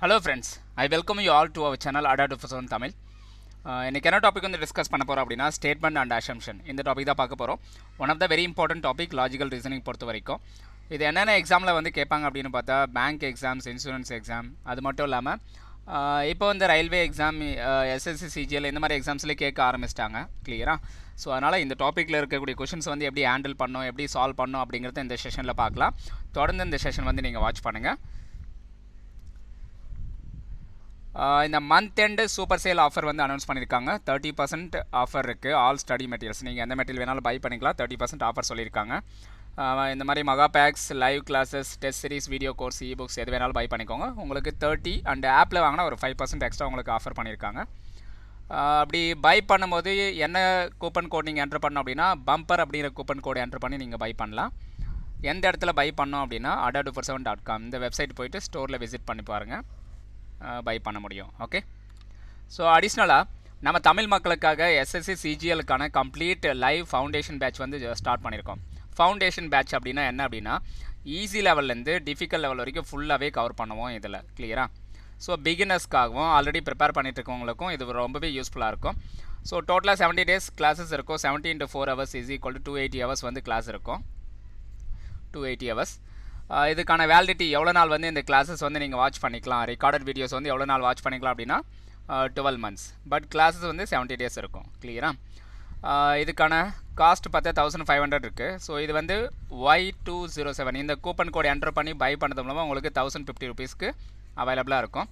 Hello friends, I welcome you all to our channel Adapt for Tamil. இன்னைக்கு என்ன topic வந்து discuss பண்ண போகிறோம் அப்படின்னா ஸ்டேட்மெண்ட் அண்ட் அசம்ஷன் இந்த டாபிக் தான் பார்க்க போகிறோம். One of the very important topic logical reasoning பொறுத்த வரைக்கும். இது என்னென்ன எக்ஸாமில் வந்து கேட்பாங்க அப்படின்னு பார்த்தா பேங்க் எக்ஸாம்ஸ், இன்சூரன்ஸ் எக்ஸாம், அது மட்டும் இல்லாமல் இப்போ வந்து ரயில்வே எக்ஸாம், எஸ்எஸ்சி, சிஜிஎல் இந்த மாதிரி எக்ஸாம்ஸ்லேயே கேட்க ஆரம்பிச்சிட்டாங்க கிளியராக. ஸோ அதனால் இந்த டாப்பிக்கில் இருக்கக்கூடிய கொஷின்ஸ் வந்து எப்படி ஹேண்டில் பண்ணணும், எப்படி சால்வ் பண்ணணும் அப்படிங்கிறத இந்த செஷனில் பார்க்கலாம். தொடர்ந்து இந்த செஷன் வந்து நீங்கள் வாட்ச் பண்ணுங்கள். இந்த month end super sale offer வந்து அனௌன்ஸ் பண்ணியிருக்காங்க. 30% ஆஃபர் இருக்குது ஆல் ஸ்டடி மெட்டீரியல்ஸ். நீங்கள் எந்த மெட்டீரியல் வேணாலும் பை பண்ணிக்கலாம். 30% ஆஃபர் சொல்லியிருக்காங்க. இந்த மாதிரி Maha packs, live classes, test series, video course, e books எது வேணாலும் பை பண்ணிக்கோங்க. உங்களுக்கு 30 அண்ட் ஆப்பில் வாங்கினா ஒரு 5% எக்ஸ்ட்ரா உங்களுக்கு ஆஃபர் பண்ணியிருக்காங்க. அப்படி பை பண்ணும்போது என்ன கூப்பன் கோட் நீங்கள் என்ட்ரு பண்ணோம் அப்படின்னா பம்பர் அப்படிங்கிற கூப்பன் கோடு என்ட்ரு பண்ணி நீங்கள் பை பண்ணலாம். எந்த இடத்துல பை பண்ணோம் அப்படின்னா ada247.com இந்த வெப்சைட் போய்ட்டு ஸ்டோரில் விசிட் பண்ணி பாருங்கள், பை பண்ண முடியும். ஓகே, ஸோ அடிஷ்னலாக நம்ம தமிழ் மக்களுக்காக எஸ்எஸ்சி சிஜிஎலுக்கான கம்ப்ளீட் லைவ் ஃபவுண்டேஷன் பேட்ச் வந்து ஸ்டார்ட் பண்ணியிருக்கோம். ஃபவுண்டேஷன் பேட்ச் அப்படின்னா என்ன அப்படின்னா ஈஸி லெவல்லேருந்து டிஃபிகல்ட் லெவல் வரைக்கும் ஃபுல்லாகவே கவர் பண்ணுவோம் இதில் கிளியராக. ஸோ பிகினர்ஸ்க்காகவும் ஆல்ரெடி ப்ரிப்பேர் பண்ணிட்டு இருக்கவங்களுக்கும் இது ரொம்பவே யூஸ்ஃபுல்லாக இருக்கும். ஸோ டோட்டலாக 70 days கிளாஸஸ் இருக்கும். 70 into 4 hours is equal to 280 hours வந்து கிளாஸ் இருக்கும். 280 hours. இதுக்கான வேலிடிட்டி எவ்வளோ நாள் வந்து இந்த கிளாஸஸ் வந்து நீங்கள் வாட்ச் பண்ணிக்கலாம், ரெக்கார்டட் வீடியோஸ் வந்து எவ்வளோ நாள் வாட்ச் பண்ணிக்கலாம் அப்படின்னா 12 months. பட் கிளாஸஸ் வந்து 70 days இருக்கும் கிளியராக. இதுக்கான காஸ்ட் பார்த்தா 1500 இருக்குது. ஸோ இது வந்து Y207 இந்த கூப்பன் கோட் என்டர் பண்ணி பை பண்ணது மூலமாக உங்களுக்கு 1050 rupeesக்கு அவைலபிளாக இருக்கும்.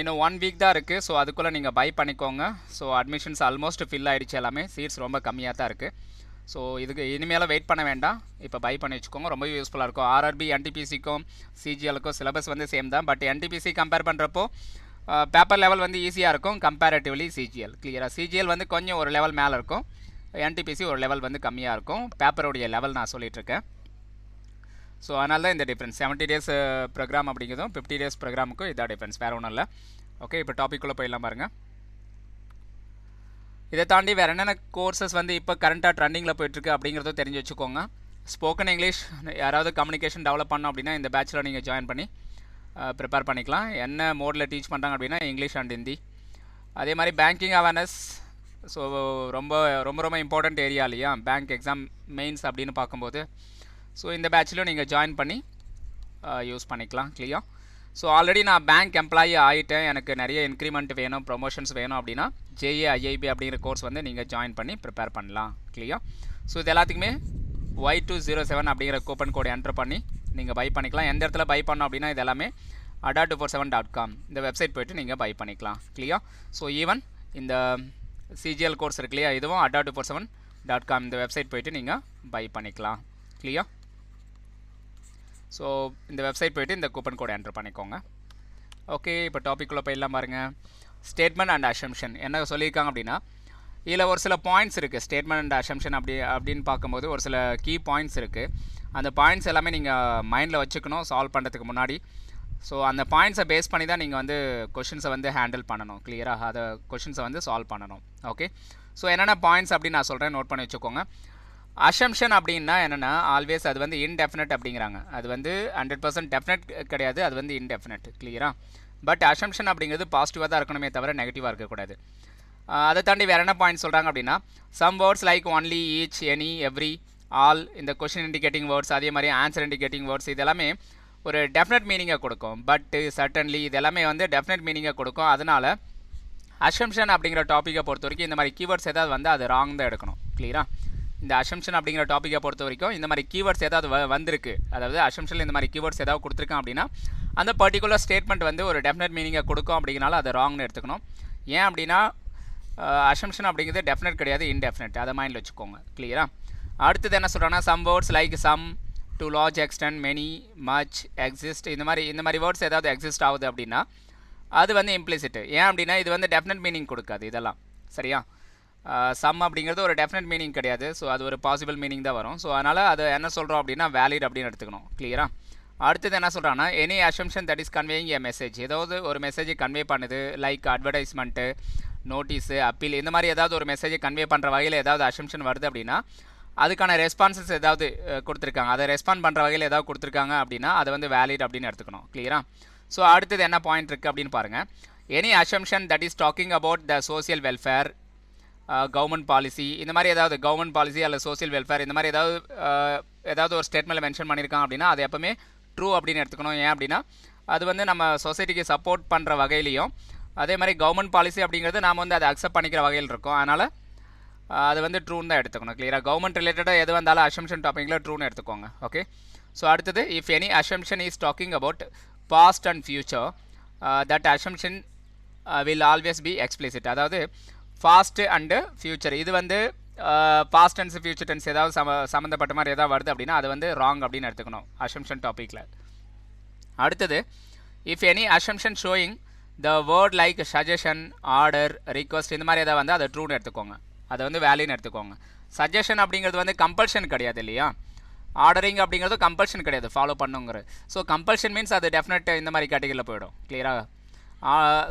இன்னும் 1 week தான் இருக்குது. ஸோ அதுக்குள்ளே நீங்கள் பை பண்ணிக்கோங்க. ஸோ அட்மிஷன்ஸ் ஆல்மோஸ்ட் ஃபில் ஆகிடுச்சு, எல்லாமே சீட்ஸ் ரொம்ப கம்மியாக தான் இருக்குது. ஸோ இதுக்கு இனிமேல் வெயிட் பண்ண வேண்டாம், இப்போ பை பண்ணி வச்சுக்கோங்க, ரொம்பவே யூஸ்ஃபுல்லாக இருக்கும். ஆர்ஆர்பி, என்டிபிசிக்கும் சிஜிஎலுக்கும் சிலபஸ் வந்து சேம் தான். பட் என்டிபிசி கம்பேர் பண்ணுறப்போ பேப்பர் லெவல் வந்து ஈஸியாக இருக்கும் கம்பேரட்டிவ்லி சிஜிஎல் கிளியராக. சிஜிஎல் வந்து கொஞ்சம் ஒரு லெவல் மேலே இருக்கும், என்டிபிசி ஒரு லெவல் வந்து கம்மியாக இருக்கும். பேப்பருடைய லெவல் நான் சொல்லிகிட்ருக்கேன். ஸோ அதனால தான் இந்த டிஃப்ரென்ஸ். 70 days ப்ரோக்ராம் அப்படிங்கிறதும் 50 days ப்ரோக்ராமுக்கும் இதான் டிஃப்ரென்ஸ், வேறு ஒன்றும் இல்லை. ஓகே, இப்போ டாப்பிக்குள்ளே போயிடலாம் பாருங்கள். இதை தாண்டி வேறு என்னென்ன கோர்சஸ் வந்து இப்போ கரண்ட்டாக ட்ரெண்டிங்கில் போயிட்டுருக்கு அப்படிங்கிறதும் தெரிஞ்சு வச்சுக்கோங்க. ஸ்போக்கன் இங்கிலீஷ் யாராவது கம்யூனிகேஷன் டெவலப் பண்ணோம் அப்படின்னா இந்த பேட்சில் நீங்கள் ஜாயின் பண்ணி ப்ரிப்பேர் பண்ணிக்கலாம். என்ன மோடில் டீச் பண்ணுறாங்க அப்படின்னா இங்கிலீஷ் அண்ட் ஹிந்தி. அதே மாதிரி பேங்கிங் அவேர்னஸ், ஸோ ரொம்ப ரொம்ப ரொம்ப இம்பார்ட்டண்ட் ஏரியா இல்லையா பேங்க் எக்ஸாம் மெயின்ஸ் அப்படின்னு பார்க்கும்போது. ஸோ இந்த பேட்சிலும் நீங்கள் ஜாயின் பண்ணி யூஸ் பண்ணிக்கலாம் கிளியர். ஸோ ஆல்ரெடி நான் பேங்க் எம்ப்ளாயி ஆகிட்டேன், எனக்கு நிறைய இன்க்ரிமெண்ட் வேணும், ப்ரொமோஷன்ஸ் வேணும் அப்படின்னா JAIIB அப்படிங்கிற கோர்ஸ் வந்து நீங்கள் ஜாயின் பண்ணி ப்ரிப்பேர் பண்ணலாம் கிளியர். ஸோ இது எல்லாத்துக்குமே Y207 அப்படிங்கிற கூப்பன் கோடு என்ட்ரு பண்ணி நீங்கள் பை பண்ணிக்கலாம். எந்த இடத்துல பை பண்ணோம் அப்படின்னா இது எல்லாமே ada247.com இந்த வெப்சைட் போய்ட்டு நீங்கள் பை பண்ணிக்கலாம் கிளியர். ஸோ ஈவன் இந்த சிஜிஎல் கோர்ஸ் இருக்கு இல்லையா, இதுவும் ada247.com இந்த வெப்சைட் போய்ட்டு நீங்கள் பை பண்ணிக்கலாம் கிளியர். ஸோ இந்த வெப்சைட் போய்ட்டு இந்த கூப்பன் கோடை என்ட்ரு பண்ணிக்கோங்க. ஓகே, இப்போ டாப்பிக்குள்ளே போயிடலாம் பாருங்கள். ஸ்டேட்மெண்ட் அண்ட் அசம்ஷன் என்ன சொல்லியிருக்காங்க அப்படின்னா இதில் ஒரு சில பாயிண்ட்ஸ் இருக்குது. ஸ்டேட்மெண்ட் அண்ட் அசம்ஷன் அப்படின்னு பார்க்கும்போது ஒரு சில கீ பாயிண்ட்ஸ் இருக்குது. அந்த பாயிண்ட்ஸ் எல்லாமே நீங்கள் மைண்டில் வச்சுக்கணும் சால்வ் பண்ணுறதுக்கு முன்னாடி. ஸோ அந்த பாயிண்ட்ஸை பேஸ் பண்ணி தான் நீங்கள் வந்து கொஷின்ஸை வந்து ஹேண்டில் பண்ணணும் கிளியராக, அதை கொஷின்ஸை வந்து சால்வ் பண்ணணும். ஓகே, ஸோ என்னென்ன பாயிண்ட்ஸ் அப்படின்னு நான் சொல்கிறேன், நோட் பண்ணி வச்சுக்கோங்க. அசம்ஷன் அப்படின்னா என்னென்னா ஆல்வேஸ் அது வந்து இன்டெஃபினட் அப்படிங்கிறாங்க. அது வந்து 100% டெஃபினட் கிடையாது, அது வந்து இன்டெஃபினட் கிளியராக. பட் அசம்ஷன் அப்படிங்கிறது பாசிட்டிவாக தான் இருக்கணுமே தவிர நெகட்டிவாக இருக்கக்கூடாது. அதை தாண்டி வேறு என்ன பாயிண்ட் சொல்கிறாங்க அப்படின்னா some words like only, each, any, every, all, இந்த கொஷின் இண்டிகேட்டிங் வேர்ட்ஸ், அதே மாதிரி ஆன்சர் இண்டிகேட்டிங் வேர்ட்ஸ், இது எல்லாமே ஒரு டெஃபினட் மீனிங்கை கொடுக்கும். பட்டு, சர்டன்லி, இது எல்லாமே வந்து டெஃபினட் மீனிங்கை கொடுக்கும். அதனால் அசம்ஷன் அப்படிங்கிற டாப்பிக்கை பொறுத்த வரைக்கும் இந்த மாதிரி கீவேர்ட்ஸ் ஏதாவது வந்து அது ராங் தான் எடுக்கணும் கிளியராக. இந்த அசம்ஷன் அப்படிங்கிற டாப்பிக்கை பொறுத்த வரைக்கும் இந்த மாதிரி கீவேர்ட்ஸ் ஏதாவது வந்திருக்கு, அதாவது அசம்ஷனில் இந்த மாதிரி கீவேர்ட்ஸ் ஏதாவது கொடுத்துருக்கேன் அப்படின்னா அந்த பர்டிகுலர் ஸ்டேட்மெண்ட் வந்து ஒரு டெஃபினட் மீனிங்கை கொடுக்கும். அப்படிங்கிறனால அதை ராங்னு எடுத்துக்கணும். ஏன் அப்படின்னா அசம்ஷன் அப்படிங்கிறது டெஃபினட் கிடையாது, இன்டெஃபினட், அதை மைண்டில் வச்சுக்கோங்க கிளியராக. அடுத்தது என்ன சொல்கிறேன்னா some words like some, to large extent, many, much, exist, இந்த மாதிரி வேர்ட்ஸ் ஏதாவது எக்ஸிஸ்ட் ஆகுது அப்படின்னா அது வந்து இம்ப்ளிசிட். ஏன் அப்படின்னா இது வந்து டெஃபினட் மீனிங் கொடுக்காது இதெல்லாம், சரியா. சம் அப்படிங்கிறது ஒரு டெஃபினட் மீனிங் கிடையாது, ஸோ அது ஒரு பாசிபிள் மீனிங் தான் வரும். ஸோ அதனால் அதை என்ன சொல்கிறோம் அப்படின்னா வேலிட் அப்படின்னு எடுத்துக்கணும் கிளியராக. அடுத்தது என்ன சொல்கிறாங்கன்னா any assumption that is conveying a message, ஏதாவது ஒரு மெசேஜை கன்வே பண்ணுது லைக் அட்வர்டைஸ்மெண்ட்டு, நோட்டீஸு, அப்பீல், இந்த மாதிரி ஏதாவது ஒரு மெசேஜை கன்வே பண்ணுற வகையில் ஏதாவது அசம்ஷன் வருது அப்படின்னா அதுக்கான ரெஸ்பான்சஸ் ஏதாவது கொடுத்துருக்காங்க, அதை ரெஸ்பாண்ட் பண்ணுற வகையில் ஏதாவது கொடுத்துருக்காங்க அப்படின்னா அதை வந்து வேலிட் அப்படின்னு எடுத்துக்கணும் கிளியராக. ஸோ அடுத்தது என்ன பாயிண்ட் இருக்குது அப்படின்னு பாருங்கள். Any assumption that is talking about the social welfare, government policy, இந்த மாதிரி ஏதாவது கவர்மெண்ட் பாலிசி அல்லது சோசியல் வெல்ஃபேர் இந்த மாதிரி ஏதாவது ஒரு ஸ்டேட்மெண்ட்டில் மென்ஷன் பண்ணியிருக்கான் அப்படின்னா அது எப்பவுமே ட்ரூ அப்படின்னு எடுத்துக்கணும். ஏன் அப்படின்னா அது வந்து நம்ம சொசைட்டிக்கு சப்போர்ட் பண்ணுற வகையிலையும், அதே மாதிரி கவர்மெண்ட் பாலிசி அப்படிங்கிறது நாம் வந்து அதை அக்செப்ட் பண்ணிக்கிற வகையில் இருக்கும். அதனால் அது வந்து ட்ரூன்னு தான் எடுத்துக்கணும். கிளியராக கவர்மெண்ட் ரிலேட்டடாக எது வந்தாலும் அசம்ஷன் டாப்பிக்கில் ட்ரூன்னு எடுத்துக்கோங்க. ஓகே. ஸோ அடுத்தது, if any assumption is talking about past and future, that assumption will always be explicit. அதாவது ஃபாஸ்ட்டு அண்டு ஃபியூச்சர், இது வந்து பாஸ்ட் டென்ஸ் ஃபியூச்சர் டென்ஸ் ஏதாவது சம்மந்தப்பட்ட மாதிரி ஏதாவது வருது அப்படின்னா அது வந்து ராங் அப்படின்னு எடுத்துக்கணும் அசம்ஷன் டாப்பிக்கில். அடுத்தது, if any assumption showing the word like suggestion, order, request இந்த மாதிரி ஏதாவது வந்து அதை ட்ரூன்னு எடுத்துக்கோங்க, அதை வந்து வேல்யூன்னு எடுத்துக்கோங்க. சஜஷன் அப்படிங்கிறது வந்து கம்பல்ஷன் கிடையாது இல்லையா, ஆர்டரிங் அப்படிங்கிறது கம்பல்ஷன் கிடையாது ஃபாலோ பண்ணுங்கிறது. ஸோ கம்பல்ஷன் மீன்ஸ் அது டெஃபினட் இந்த மாதிரி கேட்டகரியில் போயிடும். கிளியராக.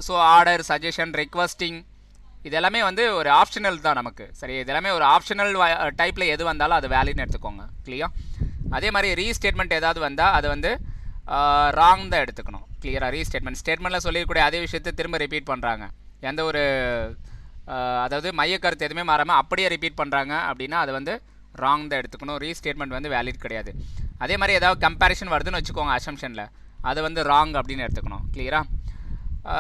ஸோ ஆர்டர், சஜஷன், ரிக்வஸ்டிங் இது எல்லாமே வந்து ஒரு ஆப்ஷனல் தான் நமக்கு. சரி, இது எல்லாமே ஒரு ஆப்ஷனல் டைப்பில் எது வந்தாலும் அது வேல்யூன்னு எடுத்துக்கோங்க. கிளியர். அதே மாதிரி ரீஸ்டேட்மெண்ட் ஏதாவது வந்தால் அது வந்து ராங் தான் எடுத்துக்கணும். கிளியராக. ஸ்டேட்மெண்ட்டில் சொல்லியிருக்கூடிய அதே விஷயத்தை திரும்ப ரிப்பீட் பண்ணுறாங்க, எந்த ஒரு அதாவது மைய கருத்து எதுவுமே மாறாமல் அப்படியே ரிப்பீட் பண்ணுறாங்க அப்படின்னா அது வந்து ராங் தான் எடுத்துக்கணும். ரீஸ்டேட்மெண்ட் வந்து வேலிட் கிடையாது. அதே மாதிரி ஏதாவது கம்பேரிஷன் வருதுன்னு வச்சுக்கோங்க அசம்ஷனில், அது வந்து ராங் அப்படின்னு எடுத்துக்கணும். கிளியராக.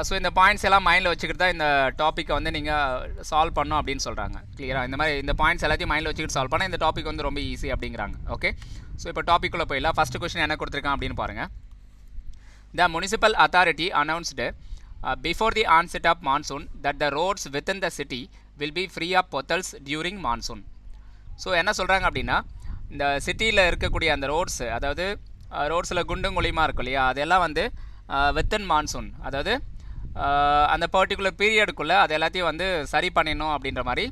ஸோ இந்த பாயிண்ட்ஸ் எல்லாம் மைண்டில் வச்சுக்கிட்டு தான் இந்த டாப்பிக்கை வந்து நீங்கள் சால்வ் பண்ணணும் அப்படின்னு சொல்கிறாங்க. கிளியராக. இந்த மாதிரி இந்த பாயிண்ட்ஸ் எல்லாத்தையும் மைண்டில் வச்சுக்கிட்டு சால்வ் பண்ணால் இந்த டாபிக் வந்து ரொம்ப ஈஸி அப்படிங்கிறாங்க. ஓகே. ஸோ இப்போ டாப்பிக்குள்ளே போயிடலாம். ஃபஸ்ட்டு கொஸ்டின் என்ன கொடுத்துருக்கான் அப்படின்னு பாருங்கள். The municipal authority announced before the onset of monsoon that the roads within the city will be free of potholes during monsoon. So என்ன சொல்கிறாங்க அப்படின்னா, இந்த சிட்டியில் இருக்கக்கூடிய அந்த ரோட்ஸு, அதாவது ரோட்ஸில் குண்டும் குழியுமா இருக்கும் இல்லையா, அதெல்லாம் வந்து வித்தின் மான்சூன், அதாவது அந்த பர்டிகுலர் பீரியடுக்குள்ளே அது எல்லாத்தையும் வந்து சரி பண்ணிடணும் அப்படின்ற மாதிரி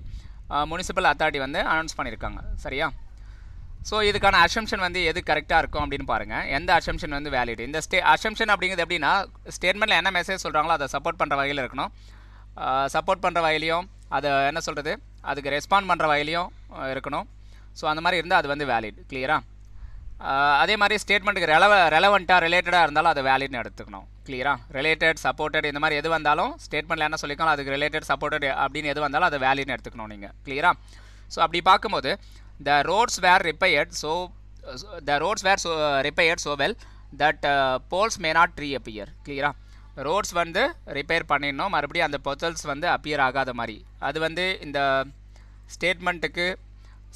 முனிசிபல் அத்தாரிட்டி வந்து அனௌன்ஸ் பண்ணியிருக்காங்க. சரியா. ஸோ இதுக்கான அசம்ஷன் வந்து எது கரெக்டாக இருக்கும் அப்படின்னு பாருங்கள். எந்த அசம்ஷன் வந்து வேலிட். இந்த அசம்ஷன் அப்படிங்கிறது எப்படின்னா, ஸ்டேட்மெண்ட்டில் என்ன மெசேஜ் சொல்கிறாங்களோ அதை சப்போர்ட் பண்ணுற வகையில் இருக்கணும். சப்போர்ட் பண்ணுற வகையிலையும் அதை என்ன சொல்கிறது, அதுக்கு ரெஸ்பாண்ட் பண்ணுற வகையிலையும் இருக்கணும். ஸோ அந்த மாதிரி இருந்தால் அது வந்து வேலிட். கிளியராக. அதே மாதிரி ஸ்டேட்மெண்ட்டுக்கு ரெலவெண்ட்டாக ரிலேட்டடாக இருந்தாலும் அதை வேலிட்னு எடுத்துக்கணும். கிளியராக. ரிலேட்டட், சப்போர்ட்டட் இந்த மாதிரி எது வந்தாலும் ஸ்டேட்மெண்ட்டில் என்ன சொல்லியிருக்காலும் அதுக்கு ரிலேட்டட், சப்போர்ட்டட் அப்படின்னு எது வந்தாலும் அதை வேலிட்னு எடுத்துக்கணும் நீங்கள். கிளியராக. ஸோ அப்படி பார்க்கும்போது the roads were repaired so well that poles may not reappear. கிளியரா. ரோட்ஸ் வந்து ரிப்பேர் பண்ணிடணும், மறுபடியும் அந்த பொத்தல்ஸ் வந்து அப்பியர் ஆகாத மாதிரி. அது வந்து இந்த ஸ்டேட்மெண்ட்டுக்கு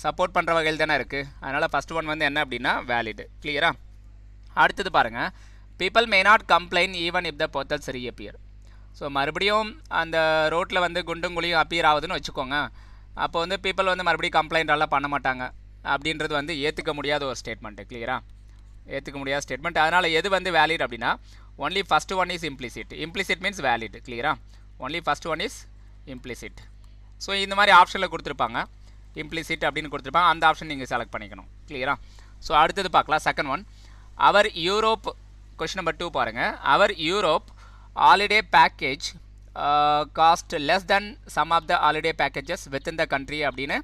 சப்போர்ட் பண்ணுற வகையில் தானே இருக்குது. அதனால் ஃபஸ்ட் ஒன் வந்து என்ன அப்படின்னா வேலிடு. கிளியரா. அடுத்தது பாருங்கள். people may not complain even if the potholes reappear. So மறுபடியும் அந்த ரோட்டில் வந்து குண்டும் குழியும் அப்பியர் ஆகுதுன்னு வச்சுக்கோங்க. அப்போ வந்து பீப்புள் வந்து மறுபடியும் கம்ப்ளைண்ட்டெல்லாம் பண்ண மாட்டாங்க அப்படின்றது வந்து ஏற்றுக்க முடியாத ஒரு ஸ்டேட்மெண்ட்டு. கிளியராக. ஏற்றுக்க முடியாத ஸ்டேட்மெண்ட். அதனால் எது வந்து வேலிட் அப்படின்னா, only first one is implicit. Implicit means valid. கிளியராக. Only first one is implicit. So இந்த மாதிரி ஆப்ஷனில் கொடுத்துருப்பாங்க, இம்ப்ளிசிட் அப்படின்னு கொடுத்துருப்பாங்க. அந்த ஆப்ஷன் நீங்கள் செலக்ட் பண்ணிக்கணும். கிளியராக. ஸோ அடுத்தது பார்க்கலாம். Second one, our Europe. Question number 2 பாருங்கள். Our Europe holiday package cost less than some of the holiday packages within the country அப்படின்னு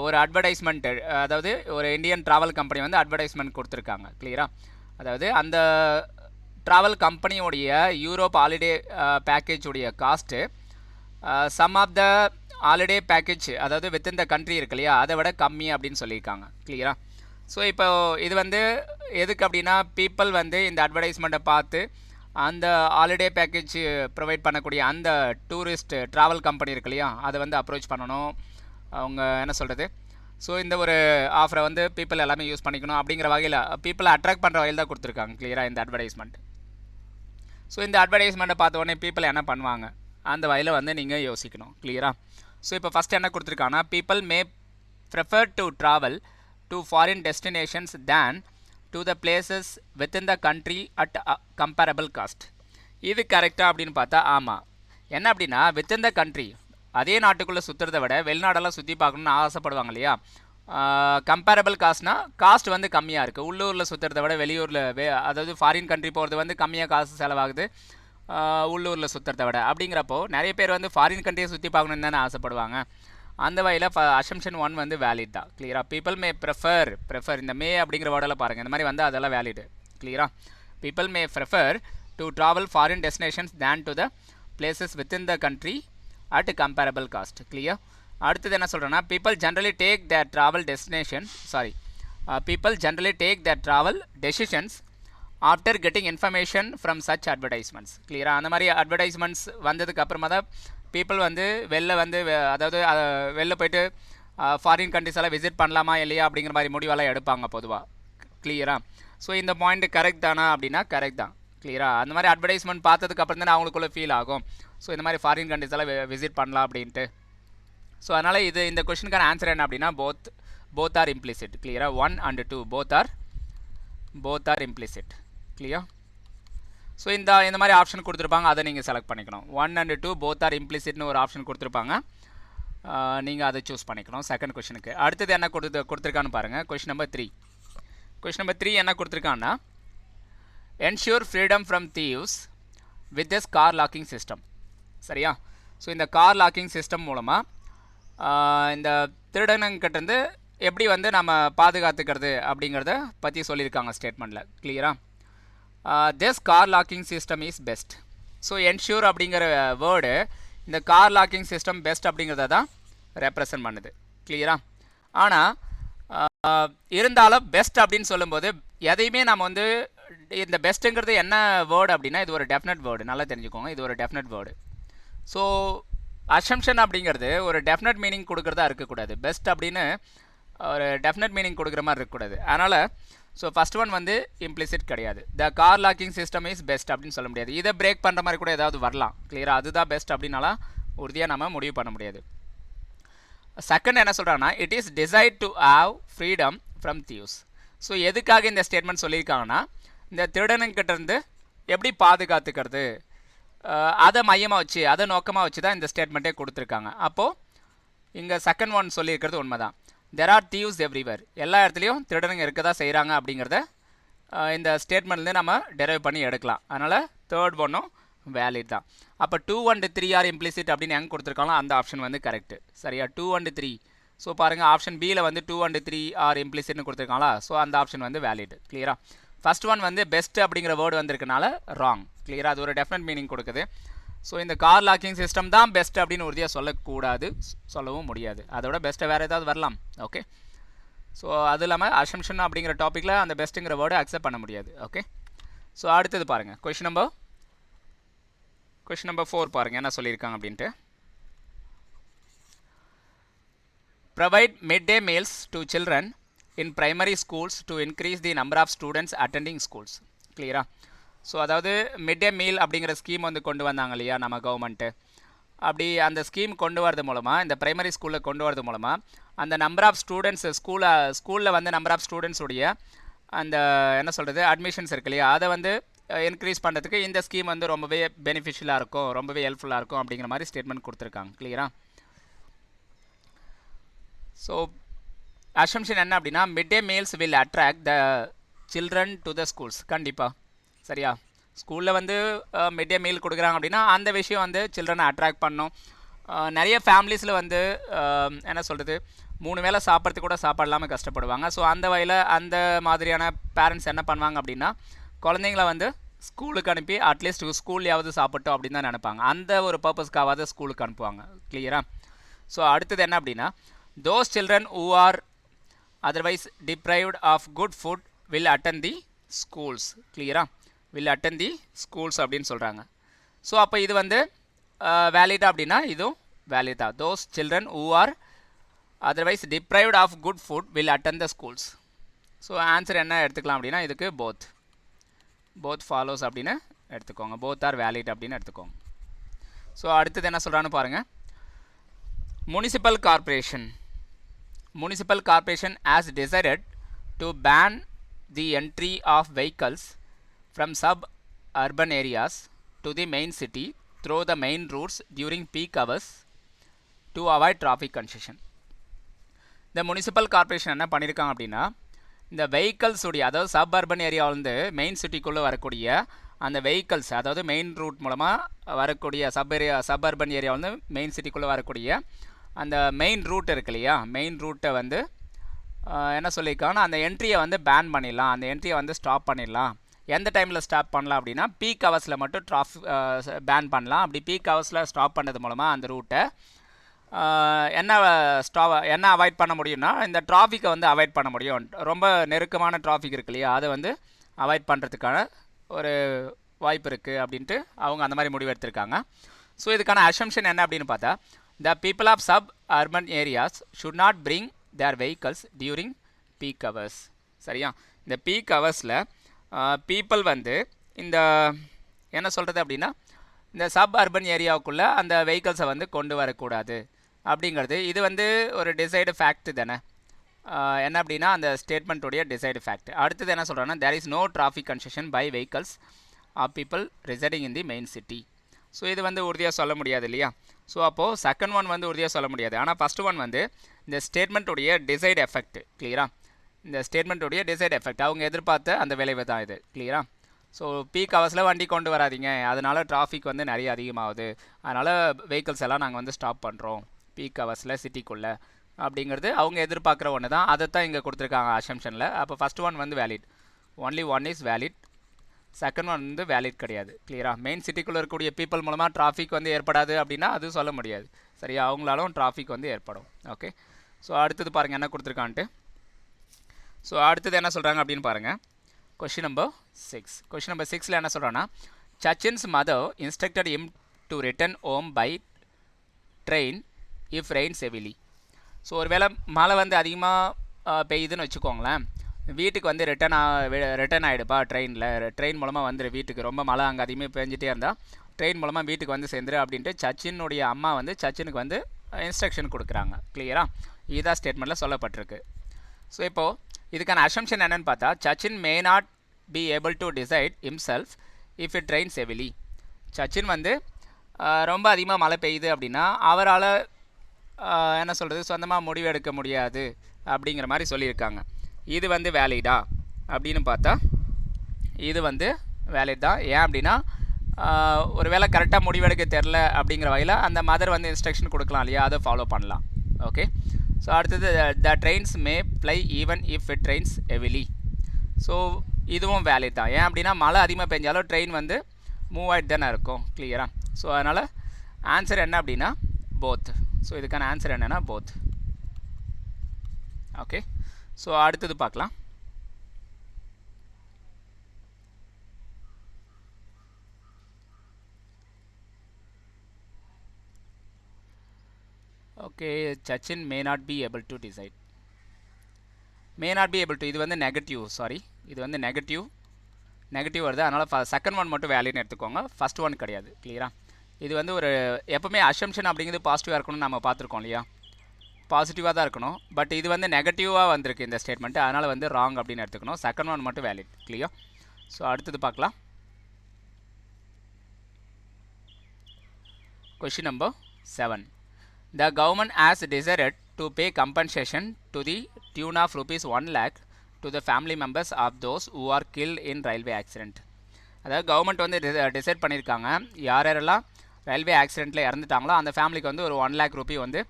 ஒரு அட்வர்டைஸ்மெண்ட், அதாவது ஒரு இந்தியன் ட்ராவல் கம்பெனி வந்து அட்வர்டைஸ்மெண்ட் கொடுத்துருக்காங்க. கிளியராக. அதாவது அந்த ட்ராவல் கம்பெனியோடைய யூரோப் ஹாலிடே பேக்கேஜுடைய cost some of the holiday package, அதாவது வித்தின் த கண்ட்ரி இருக்கு இல்லையா, அதை விட கம்மி அப்படின்னு சொல்லியிருக்காங்க. கிளியராக. ஸோ இப்போ இது வந்து எதுக்கு அப்படின்னா, பீப்புள் வந்து இந்த அட்வர்டைஸ்மெண்ட்டை பார்த்து அந்த ஹாலிடே பேக்கேஜ் ப்ரொவைட் பண்ணக்கூடிய அந்த டூரிஸ்ட் ட்ராவல் கம்பெனி இருக்கு இல்லையா, அதை வந்து அப்ரோச் பண்ணணும். அவங்க என்ன சொல்கிறது, ஸோ இந்த ஒரு ஆஃபரை வந்து பீப்புள் எல்லாமே யூஸ் பண்ணிக்கணும் அப்படிங்கிற வகையில், பீப்புளை அட்ராக்ட் பண்ணுற வகையில் தான் கொடுத்துருக்காங்க. கிளியராக. இந்த அட்வர்டைஸ்மெண்ட். ஸோ இந்த அட்வர்டைஸ்மெண்ட்டை பார்த்த உடனே பீப்புள் என்ன பண்ணுவாங்க அந்த வகையில் வந்து நீங்கள் யோசிக்கணும். கிளியராக. ஸோ இப்போ ஃபஸ்ட் என்ன கொடுத்துருக்காங்கன்னா, people may prefer to travel to foreign destinations than to the places within the country at comparable cost. இது கரெக்டாக அப்படின்னு பார்த்தா ஆமாம். என்ன அப்படின்னா, வித்தின் த கண்ட்ரி, அதே நாட்டுக்குள்ளே சுற்றுறதை விட வெளிநாடெல்லாம் சுற்றி பார்க்கணுன்னு ஆசைப்படுவாங்க இல்லையா. கம்பேரபிள் காஸ்ட்னா காஸ்ட் வந்து கம்மியாக இருக்குது. உள்ளூரில் சுற்றுறதை விட வெளியூரில் அதாவது ஃபாரின் கண்ட்ரி போகிறது வந்து கம்மியாக காசு செலவாகுது உள்ளூரில் சுற்றுறதை விட. அப்படிங்கிறப்போ நிறைய பேர் வந்து ஃபாரின் கண்ட்ரியை சுற்றி பார்க்கணுன்னு தானே ஆசைப்படுவாங்க. அந்த வகையில் அசம்ஷன் 1 வந்து வேலிட் தான். கிளியராக. பீப்புள் மே ப்ரிஃபர் இந்த மே அப்படிங்கிற வேர்டில் பாருங்கள், இந்த மாதிரி வந்து அதெல்லாம் வேலிடு. கிளியராக. People may prefer to travel foreign destinations than to the places within the country at comparable cost. Clear? அடுத்தது என்ன சொல்கிறேன்னா people generally take their travel decisions after getting information from such advertisements. Clear? அந்த மாதிரி advertisements வந்ததுக்கு அப்புறமா தான் people வந்து அதாவது வெளில போயிட்டு ஃபாரின் கண்ட்ரிஸ் எல்லாம் விசிட் பண்ணலாமா இல்லையா அப்படிங்கிற மாதிரி முடிவெல்லாம் எடுப்பாங்க பொதுவாக. கிளியரா? ஸோ இந்த பாயிண்ட் கரெக்ட் தானா அப்படின்னா கரெக்ட் தான். கிளியரா? அந்த மாதிரி அட்வர்டைஸ்மெண்ட் பார்த்ததுக்கு அப்புறம் தானே அவங்களுக்குள்ள ஃபீல் ஆகும் ஸோ இந்த மாதிரி ஃபாரின் கண்ட்ரிஸ் எல்லாம் விசிட் பண்ணலாம் அப்படின்ட்டு. ஸோ அதனால் இந்த கொஷனுக்கான ஆன்சர் என்ன அப்படின்னா போத் ஆர் இம்ப்ளிசிட். கிளியரா? 1 and 2 both are implicit. Clear? So இந்த மாதிரி ஆப்ஷன் கொடுத்துருப்பாங்க, அதை நீங்கள் செலக்ட் பண்ணிக்கணும். 1 and 2 both are implicitனு ஒரு ஆப்ஷன் கொடுத்துருப்பாங்க, நீங்கள் அதை சூஸ் பண்ணிக்கணும் செகண்ட் கொஷனுக்கு. அடுத்தது என்ன கொடுத்துருக்கான்னு பாருங்கள். கொஷின் நம்பர் 3 என்ன கொடுத்துருக்கான்னா ensure freedom from thieves with this car locking system. சரியா? ஸோ இந்த கார் லாக்கிங் சிஸ்டம் மூலமாக இந்த திருடனுங்கிட்டேருந்து எப்படி நம்ம பாதுகாத்துக்கிறது அப்படிங்கிறத பற்றி சொல்லியிருக்காங்க ஸ்டேட்மெண்ட்டில். கிளியரா? This car locking system is best. So ensure அப்படிங்கிற வேர்டு இந்த கார் லாக்கிங் சிஸ்டம் பெஸ்ட் அப்படிங்கிறத தான் ரெப்ரசன்ட் பண்ணுது. கிளியரா? ஆனால் இருந்தாலும் பெஸ்ட் அப்படின்னு சொல்லும்போது எதையுமே நம்ம இந்த பெஸ்ட்டுங்கிறது என்ன வேர்டு அப்படின்னா இது ஒரு டெஃபினட் வேர்டு. நல்லா தெரிஞ்சுக்கோங்க, இது ஒரு டெஃபினட் வேர்டு. ஸோ அசம்ஷன் அப்படிங்கிறது ஒரு டெஃபினட் மீனிங் கொடுக்குறதா இருக்கக்கூடாது. பெஸ்ட் அப்படின்னு ஒரு டெஃபினட் மீனிங் கொடுக்குற மாதிரி இருக்கக்கூடாது. அதனால் ஸோ ஃபஸ்ட் ஒன் இம்ப்ளிசிட் கிடையாது. The car locking system is best அப்படின்னு சொல்ல முடியாது. இதை பிரேக் பண்ணுற மாதிரி கூட ஏதாவது வரலாம். கிளியராக? அதுதான் பெஸ்ட் அப்படின்னாலாம் உறுதியாக நம்ம முடிவு பண்ண முடியாது. செகண்ட் என்ன சொல்கிறாங்கன்னா it is decide to have freedom from thieves. So எதுக்காக இந்த ஸ்டேட்மெண்ட் சொல்லியிருக்காங்கன்னா இந்த திருடனுங்கிட்டேருந்து எப்படி பாதுகாத்துக்கிறது அதை மையமாக வச்சு அதை நோக்கமாக வச்சு தான் இந்த ஸ்டேட்மெண்ட்டே கொடுத்துருக்காங்க. அப்போது இங்கே செகண்ட் ஒன் சொல்லியிருக்கிறது உண்மை தான். There are thieves everywhere. எல்லா இடத்துலையும் திருடனுங்க இருக்க தான் செய்கிறாங்க அப்படிங்கிறத இந்த ஸ்டேட்மெண்ட்லேருந்து நம்ம டெரைவ் பண்ணி எடுக்கலாம். அதனால் தேர்ட் ஒன்றும் வேலிட் தான். அப்போ 2 and 3 ஆர் இம்ப்ளிசிட் அப்படின்னு எங்கே கொடுத்துருக்காங்களோ அந்த ஆப்ஷன் கரெக்டு. சரியா? 2 and 3. ஸோ பாருங்கள் ஆப்ஷன் பியில் 2 and 3 ஆர் இம்ப்ளிசிட்னு கொடுத்துருக்காங்களா? ஸோ அந்த ஆப்ஷன் வேலிட். கிளியரா? ஃபஸ்ட் ஒன் பெஸ்ட் அப்படிங்கிற வேர்டு வந்திருக்கனால ராங். கிளியரா? அது ஒரு டெஃபினட் மீனிங் கொடுக்குது. ஸோ இந்த கார் லாக்கிங் சிஸ்டம் தான் பெஸ்ட் அப்படின்னு உறுதியாக சொல்லக்கூடாது, சொல்லவும் முடியாது. அதோட பெஸ்ட்டை வேறு ஏதாவது வரலாம். ஓகே? ஸோ அது இல்லாமல் அசம்ஷன் அப்படிங்கிற டாப்பிக்கில் அந்த பெஸ்ட்டுங்கிற வேர்டு அக்செப்ட் பண்ண முடியாது. ஓகே? ஸோ அடுத்தது பாருங்கள். கொஷின் நம்பர் 4 பாருங்கள் என்ன சொல்லியிருக்காங்க அப்படின்ட்டு. Provide mid day meals to children in primary schools to increase the number of students attending schools. கிளியரா? ஸோ அதாவது மிட் டே மீல் அப்படிங்கிற ஸ்கீம் கொண்டு வந்தாங்க இல்லையா நம்ம கவர்மெண்ட்டு. அப்படி அந்த ஸ்கீம் கொண்டு வரது மூலமாக இந்த பிரைமரி ஸ்கூலில் கொண்டு வரது மூலமாக அந்த நம்பர் ஆஃப் ஸ்டூடெண்ட்ஸ் ஸ்கூலில் நம்பர் ஆஃப் ஸ்டூடெண்ட்ஸுடைய அந்த என்ன சொல்கிறது அட்மிஷன்ஸ் இருக்கு இல்லையா அதை இன்க்ரீஸ் பண்ணுறதுக்கு இந்த ஸ்கீம் ரொம்பவே பெனிஃபிஷியலாக இருக்கும், ரொம்பவே ஹெல்ப்ஃபுல்லாக இருக்கும் அப்படிங்கிற மாதிரி ஸ்டேட்மெண்ட் கொடுத்துருக்காங்க. கிளியரா? ஸோ அசம்ஷன் என்ன அப்படின்னா mid day meals will attract the children to the schools. கண்டிப்பாக. சரியா? ஸ்கூலில் மிட் டே மீல் கொடுக்குறாங்க அப்படின்னா அந்த விஷயம் சில்ட்ரனை அட்ராக்ட் பண்ணும். நிறைய ஃபேமிலிஸில் என்ன சொல்கிறது 3 வேளை சாப்பிட்றதுக்கு கூட சாப்பாடு இல்லாமல் கஷ்டப்படுவாங்க. ஸோ அந்த வகையில் அந்த மாதிரியான பேரண்ட்ஸ் என்ன பண்ணுவாங்க அப்படின்னா குழந்தைங்கள ஸ்கூலுக்கு அனுப்பி அட்லீஸ்ட் ஸ்கூல்லையாவது சாப்பிட்டோம் அப்படின்னு தான் நினைப்பாங்க. அந்த ஒரு பர்பஸ்க்காவது ஸ்கூலுக்கு அனுப்புவாங்க. கிளியரா? ஸோ அடுத்தது என்ன அப்படின்னா those children who are otherwise deprived of good food will attend the schools. கிளியரா? will attend the schools அப்படின்னு சொல்கிறாங்க. ஸோ அப்போ இது வேலிடா அப்படின்னா இதுவும் வேலிட் தான். those children who are otherwise deprived of good food will attend the schools. So answer என்ன எடுத்துக்கலாம் அப்படின்னா இதுக்கு both follows அப்படின்னு எடுத்துக்கோங்க. both are valid அப்படின்னு எடுத்துக்கோங்க. ஸோ அடுத்தது என்ன சொல்கிறான்னு பாருங்கள். Municipal corporation has decided to ban the entry of vehicles from suburban areas to the main city through the main routes during peak hours to avoid traffic congestion. இந்த municipal corporation என்ன பண்ணியிருக்காங்க அப்படின்னா இந்த vehicles உடைய அதாவது suburban ஏரியாவிலேருந்து main சிட்டிக்குள்ளே வரக்கூடிய அந்த வெஹிக்கல்ஸ் அதாவது மெயின் ரூட் மூலமாக வரக்கூடிய சப்அர்பன் ஏரியாவிலேருந்து மெயின் சிட்டிக்குள்ளே வரக்கூடிய அந்த மெயின் ரூட் இருக்கு இல்லையா மெயின் ரூட்டை என்ன சொல்லியிருக்காங்கன்னா அந்த என்ட்ரியை பேன் பண்ணிடலாம், அந்த என்ட்ரியை ஸ்டாப் பண்ணிடலாம். எந்த டைமில் ஸ்டாப் பண்ணலாம் அப்படின்னா பீக் ஹவர்ஸில் மட்டும் பேன் பண்ணலாம். அப்படி பீக் ஹவர்ஸில் ஸ்டாப் பண்ணது மூலமாக அந்த ரூட்டை என்ன அவாய்ட் பண்ண முடியும்னா இந்த டிராஃபிக்கை வந்து அவாய்ட் பண்ண முடியும். ரொம்ப நெருக்கமான டிராஃபிக் இருக்கு இல்லையா, அதை வந்து அவாய்ட் பண்ணுறதுக்கான ஒரு வாய்ப்பு இருக்குது அப்படின்ட்டு அவங்க அந்த மாதிரி முடிவு எடுத்திருக்காங்க. ஸோ இதுக்கான அசம்ஷன் என்ன அப்படின்னு பார்த்தா, the people of suburban areas should not bring their vehicles during peak hours. சரியா, இந்த பீக் ஹவர்ஸில் பீப்புள் வந்து இந்த என்ன சொல்கிறது அப்படின்னா இந்த சப் அர்பன் ஏரியாவுக்குள்ளே அந்த வெஹிக்கல்ஸை வந்து கொண்டு வரக்கூடாது அப்படிங்கிறது. இது வந்து ஒரு டிசைடு ஃபேக்ட் தானே. என்ன அப்படின்னா அந்த ஸ்டேட்மெண்ட்டுடைய டிசைடு ஃபேக்ட். அடுத்தது என்ன சொல்கிறேன்னா, there is no traffic congestion by vehicles of people residing in the main city. So இது வந்து உறுதியாக சொல்ல முடியாது இல்லையா. ஸோ அப்போது செகண்ட் ஒன் வந்து உறுதியாக சொல்ல முடியாது. ஆனால் ஃபஸ்ட்டு ஒன் வந்து இந்த ஸ்டேட்மெண்ட்டுடைய டிசைடு எஃபெக்ட். கிளியரா, இந்த ஸ்டேட்மெண்ட்டுடைய டிசைடு எஃபெக்ட் அவங்க எதிர்பார்த்த அந்த விளைவு தான் இது. கிளியரா. ஸோ பீக் ஹவர்ஸில் வண்டி கொண்டு வராதிங்க, அதனால் டிராஃபிக் வந்து நிறைய அதிகமாகுது, அதனால் வெஹிக்கல்ஸ் எல்லாம் நாங்கள் வந்து ஸ்டாப் பண்ணுறோம் பீக் ஹவர்ஸில் சிட்டிக்குள்ளே அப்படிங்கிறது அவங்க எதிர்பார்க்குற ஒன்று தான். அதை தான் இங்கே கொடுத்துருக்காங்க அசம்ஷனில். அப்போ ஃபஸ்ட் ஒன் வந்து valid, only one is valid, second one வந்து வேலிட் கிடையாது. கிளியரா, மெயின் சிட்டிக்குள்ளே இருக்கக்கூடிய பீப்புள் மூலமாக டிராஃபிக் வந்து ஏற்படாது அப்படின்னா அது சொல்ல முடியாது. சரியா, அவங்களாலும் டிராஃபிக் வந்து ஏற்படும். ஓகே, ஸோ அடுத்தது பாருங்கள் என்ன கொடுத்துருக்கான்ட்டு. ஸோ அடுத்தது என்ன சொல்கிறாங்க அப்படின்னு பாருங்கள். Question number 6. கொஷின் நம்பர் 6ல் என்ன சொல்கிறான்னா, Sachin's mother instructed him to return home by train if rains heavily. So ஒரு வேளை மழை வந்து அதிகமாக பெய்யுதுன்னு வச்சுக்கோங்களேன், வீட்டுக்கு வந்து ரிட்டர்ன் ஆகிடுப்பா ட்ரெயின் மூலமாக வந்துடு வீட்டுக்கு, ரொம்ப மழை அங்கே அதிகமாக பெஞ்சிட்டே இருந்தால் ட்ரெயின் மூலமாக வீட்டுக்கு வந்து சேர்ந்துரு அப்படின்ட்டு சச்சினுடைய அம்மா வந்து சச்சினுக்கு வந்து இன்ஸ்ட்ரக்ஷன் கொடுக்குறாங்க. கிளியரா, இதுதான் ஸ்டேட்மெண்ட்டில் சொல்லப்பட்டிருக்கு. ஸோ இப்போது இதுக்கான அசம்ஷன் என்னென்னு பார்த்தா, Sachin may not be able to decide himself if it Reigns heavily. Sachin வந்து ரொம்ப அதிகமாக மழை பெய்யுது அப்படின்னா அவரால் என்ன சொல்கிறது சொந்தமாக முடிவு எடுக்க முடியாது அப்படிங்கிற மாதிரி சொல்லியிருக்காங்க. இது வந்து வேலிடா அப்படின்னு பார்த்தா இது வந்து வேலிட் தான். ஏன் அப்படின்னா ஒரு வேளை கரெக்டாக முடிவெடுக்க தெரில அப்படிங்கிற வகையில் அந்த மதர் வந்து இன்ஸ்ட்ரக்ஷன் கொடுக்கலாம் இல்லையா, அதை ஃபாலோ பண்ணலாம். ஓகே, ஸோ அடுத்தது the trains may ply even if it rains heavily. So இதுவும் வேலிட் தான். ஏன் அப்படின்னா மழை அதிகமாக பெஞ்சாலும் ட்ரெயின் வந்து மூவ் ஆகிட்டு தானே இருக்கும். கிளியரா, ஸோ அதனால் ஆன்சர் என்ன அப்படின்னா போத். ஸோ இதுக்கான ஆன்சர் என்னென்னா போத். ஓகே, ஸோ அடுத்தது பார்க்கலாம். Okay, Sachin may not be able to decide. May not be able to இது வந்து நெகட்டிவ், சாரி இது வந்து நெகட்டிவ் வருது, அதனால் செகண்ட் ஒன் மட்டும் வேல்யூன்னு எடுத்துக்கோங்க, ஃபஸ்ட் ஒன் கிடையாது. கிளியரா, இது வந்து ஒரு எப்போவுமே அசம்ஷன் அப்படிங்கிறது பாசிட்டிவாக இருக்கணும்னு நம்ம பார்த்துருக்கோம் இல்லையா, பாசிட்டிவாக தான் இருக்கணும். பட் இது வந்து நெகட்டிவாக வந்திருக்கு இந்த ஸ்டேட்மெண்ட்டு, அதனால் வந்து ராங் அப்படின்னு எடுத்துக்கணும். செகண்ட் ஒன் மட்டும் வேலிட். கிளியர். ஸோ அடுத்தது பார்க்கலாம். Question number 7. The government has decided to pay compensation to the tune of rupees 1 lakh to the family members of those who are killed in railway accident. அதாவது government வந்து decide பண்ணியிருக்காங்க, யாரெல்லாம் railway ஆக்சிடெண்ட்டில் இறந்துட்டாங்களோ அந்த ஃபேமிலிக்கு வந்து ஒரு 1 lakh ரூபி வந்து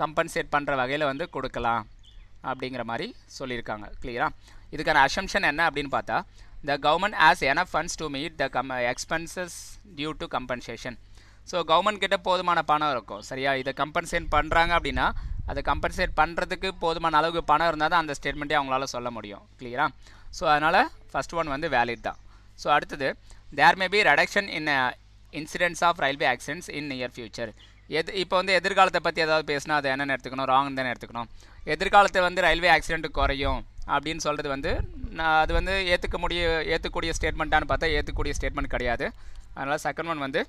கம்பன்சேட் பண்ணுற வகையில் வந்து கொடுக்கலாம் அப்படிங்கிற மாதிரி சொல்லியிருக்காங்க. கிளியரா, இதுக்கான அசம்ஷன் என்ன அப்படின்னு பார்த்தா, the government has enough funds to meet the expenses due to compensation. So government கிட்ட போதுமான பணம் இருக்கும். சரியா, இதை கம்பன்சேட் பண்ணுறாங்க அப்படின்னா அதை கம்பன்சேட் பண்ணுறதுக்கு போதுமான அளவுக்கு பணம் இருந்தால் தான் அந்த ஸ்டேட்மெண்ட்டே அவங்களால சொல்ல முடியும். கிளியரா, ஸோ அதனால் ஃபஸ்ட் ஒன் வந்து வேலிட் தான். ஸோ அடுத்தது, there may be reduction in incidents of railway accidents in near future. இப்போ வந்து எதிர்காலத்தை பற்றி ஏதாவது பேசினா அதை என்னென்னு எடுத்துக்கணும், ராங் தானே எடுத்துக்கணும். எதிர்காலத்தை வந்து ரயில்வே ஆக்சிடென்ட் குறையும் அப்படின்னு சொல்கிறது வந்து அது வந்து ஏற்றுக்கூடிய ஸ்டேட்மெண்ட்டானு பார்த்தா ஏற்றுக்கூடிய ஸ்டேட்மெண்ட் கிடையாது. அதனால் செகண்ட் ஒன் வந்து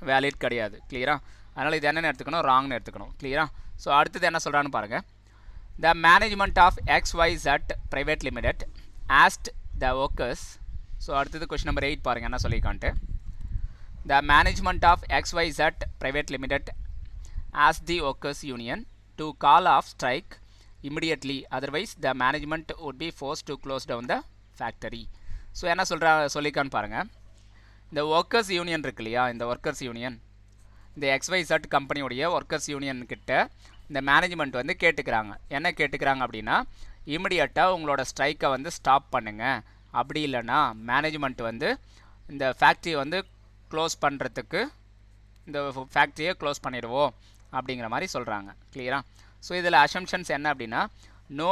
வேலிட் கிடையாது. கிளியரா, அதனால் இது என்னென்னு எடுத்துக்கணும், ராங்னு எடுத்துக்கணும். கிளியரா, ஸோ அடுத்தது என்ன சொல்கிறான்னு பாருங்கள். The management of XYZ private limited asked the workers. So அடுத்தது கொஸ்டின் நம்பர் 8 பாருங்கள் என்ன சொல்லியிருக்கான்ட்டு. The management of XYZ Private Limited asked the workers union to call off strike immediately, otherwise the management would be forced to close down the factory. So என்ன சொல்லியிருக்கான்னு பாருங்கள். இந்த workers union இருக்கு இல்லையா, இந்த ஒர்க்கர்ஸ் யூனியன் இந்த XYZ கம்பெனியுடைய workers union கிட்ட இந்த மேனேஜ்மெண்ட் வந்து கேட்டுக்கிறாங்க. என்ன கேட்டுக்கிறாங்க அப்படின்னா, இமிடியட்டாக உங்களோட ஸ்ட்ரைக்கை வந்து ஸ்டாப் பண்ணுங்கள், அப்படி இல்லைன்னா மேனேஜ்மெண்ட் வந்து இந்த ஃபேக்ட்ரியை வந்து க்ளோஸ் பண்ணுறதுக்கு இந்த ஃபேக்ட்ரியை க்ளோஸ் பண்ணிடுவோம் அப்படிங்கிற மாதிரி சொல்கிறாங்க. கிளியரா? ஸோ இதில் அசம்ஷன்ஸ் என்ன அப்படின்னா no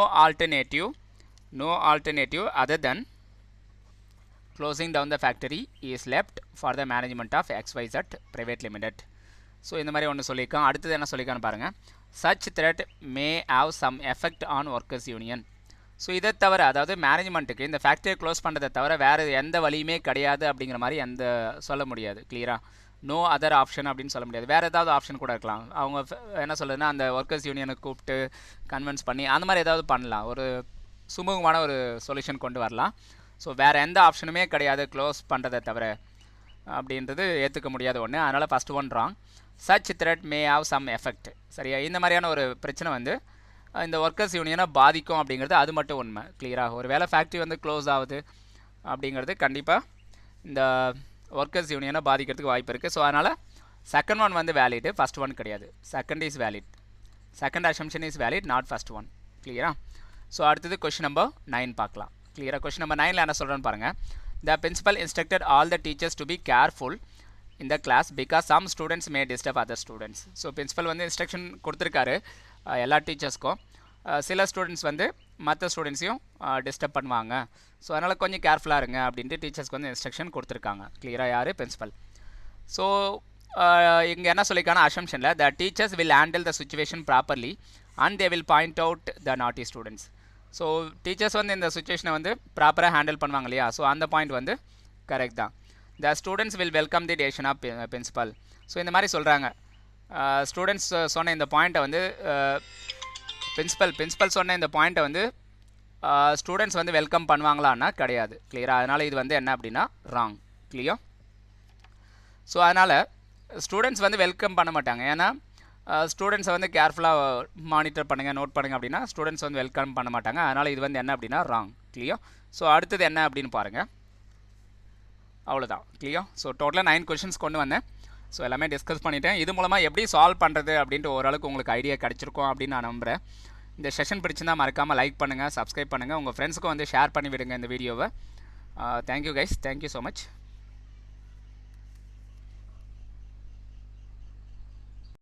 alternative other than closing down the factory is left for the management of XYZ private limited. So இந்த மாதிரி ஒன்று சொல்லியிருக்கான். அடுத்தது என்ன சொல்லியிருக்கான்னு பாருங்கள். Such threat may have some effect on workers union. So இதை தவிர அதாவது மேனேஜ்மெண்ட்டுக்கு இந்த ஃபேக்ட்ரியை க்ளோஸ் பண்ணுறதை தவிர வேறு எந்த வழியுமே கிடையாது அப்படிங்கிற மாதிரி சொல்ல முடியாது. கிளியரா? நோ அதர் ஆப்ஷன் அப்படின்னு சொல்ல முடியாது. வேறு ஏதாவது ஆப்ஷன் கூட இருக்கலாம். அவங்க என்ன சொல்லுதுன்னா அந்த ஒர்க்கர்ஸ் யூனியனை கூப்பிட்டு கன்வின்ஸ் பண்ணி அந்த மாதிரி ஏதாவது பண்ணலாம். ஒரு சுமூகமான ஒரு சொல்யூஷன் கொண்டு வரலாம். ஸோ வேறு எந்த ஆப்ஷனுமே கிடையாது க்ளோஸ் பண்ணுறதை தவிர அப்படின்றது ஏற்றுக்க முடியாத ஒன்று. அதனால் first one wrong. Such threat may have some effect. சரியா? இந்த மாதிரியான ஒரு பிரச்சனை வந்து இந்த ஒர்க்கர்ஸ் யூனியனை பாதிக்கும் அப்படிங்கிறது அது மட்டும் உண்மை. கிளியராக? ஒரு வேளை ஃபேக்ட்ரி வந்து க்ளோஸ் ஆகுது அப்படிங்கிறது கண்டிப்பாக இந்த ஒர்க்கர்ஸ் யூனியனை பாதிக்கிறதுக்கு வாய்ப்பு இருக்குது. ஸோ அதனால் செகண்ட் ஒன் வந்து வேலிடு, ஃபஸ்ட் ஒன் கிடையாது. Second is valid. Second assumption is valid, not first one. கிளியரா? ஸோ அடுத்தது கொஷின் நம்பர் 9 பார்க்கலாம். கிளியராக? கொஷின் நம்பர் 9ல் என்ன சொல்கிறேன்னு பாருங்கள். The principal instructed all the teachers to be careful in the class because some students may disturb other students. So principal வந்து instruction கொடுத்துருக்காரு எல்லா டீச்சர்ஸ்க்கும். சில ஸ்டூடெண்ட்ஸ் வந்து மற்ற ஸ்டூடெண்ட்ஸையும் டிஸ்டர்ப் பண்ணுவாங்க. ஸோ அதனால் கொஞ்சம் கேர்ஃபுல்லாக இருங்க அப்படின்ட்டு டீச்சர்ஸ்க்கு வந்து இன்ஸ்ட்ரக்ஷன் கொடுத்துருக்காங்க. கிளியராக? யார்? பிரின்சிபல். ஸோ இங்கே என்ன சொல்லியிருக்கான அசம்ஷனில் the teachers will handle the situation properly and they will point out the naughty students. So teachers வந்து இந்த சுச்சுவேஷனை வந்து ப்ராப்பராக ஹேண்டில் பண்ணுவாங்க இல்லையா? ஸோ அந்த பாயிண்ட் வந்து கரெக்ட் தான். The students will welcome the decision of principal. So இந்த மாதிரி சொல்கிறாங்க. ஸ்டூடெண்ட்ஸ் சொன்ன இந்த பாயிண்ட்டை வந்து பிரின்சிபல் சொன்ன இந்த பாயிண்ட்டை வந்து ஸ்டூடெண்ட்ஸ் வந்து வெல்கம் பண்ணுவாங்களான்னா கிடையாது. கிளியராக? அதனால் இது வந்து என்ன அப்படின்னா ராங். கிளியர்? ஸோ அதனால் ஸ்டூடெண்ட்ஸ் வந்து வெல்கம் பண்ண மாட்டாங்க. ஏன்னா ஸ்டூடெண்ட்ஸை வந்து கேர்ஃபுல்லாக மானிட்டர் பண்ணுங்கள், நோட் பண்ணுங்கள் அப்படின்னா ஸ்டூடெண்ட்ஸ் வந்து வெல்கம் பண்ண மாட்டாங்க. அதனால் இது வந்து என்ன அப்படின்னா ராங். கிளியர்? ஸோ அடுத்தது என்ன அப்படின்னு பாருங்கள். அவ்வளோதான். கிளியர்? ஸோ டோட்டலாக 9 கொஷின்ஸ் கொண்டு வந்தேன். ஸோ எல்லாமே டிஸ்கஸ் பண்ணிட்டேன். இது மூலமாக எப்படி சால்வ் பண்ணுறது அப்படின்ட்டு ஓரளவுக்கு உங்களுக்கு ஐடியா கிடச்சிருக்கும் அப்படின்னு நான் நம்புகிறேன். இந்த செஷன் பிடிச்சிருந்தால் மறக்காமல் லைக் பண்ணுங்கள், சப்ஸ்கிரைப் பண்ணுங்கள், உங்கள் ஃப்ரெண்ட்ஸுக்கும் வந்து ஷேர் பண்ணி விடுங்க இந்த வீடியோவை. Thank you guys. Thank you so much.